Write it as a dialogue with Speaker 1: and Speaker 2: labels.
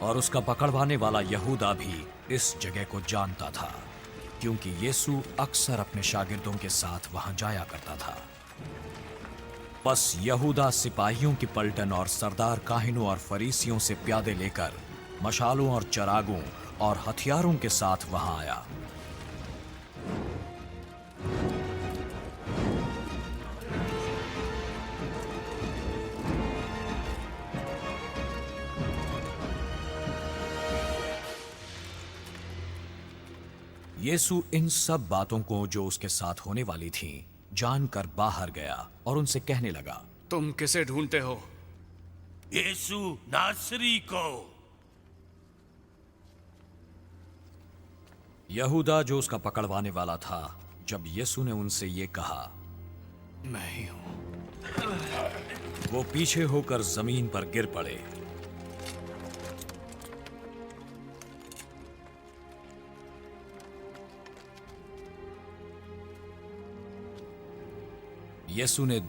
Speaker 1: और उसका पकड़वाने वाला यहूदा भी इस जगह को जानता था, क्योंकि यीशु अक्सर अपने शागिर्दों के साथ वहां जाया करता था। बस यहूदा सिपाहियों की पलटन और सरदार काहिनों और फरीसियों से प्यादे लेकर मशालों और चरागों और हथियारों के साथ वहां आया। यीशु इन सब बातों को जो उसके साथ होने वाली थीं, जानकर बाहर गया और उनसे कहने लगा,
Speaker 2: तुम किसे ढूंढते हो?
Speaker 3: यीशु नासरी को।
Speaker 1: यहूदा जो उसका पकड़वाने वाला था, जब यीशु ने उनसे ये कहा,
Speaker 2: मैं ही हूं।
Speaker 1: वो पीछे होकर जमीन पर गिर पड़े। यीशु ने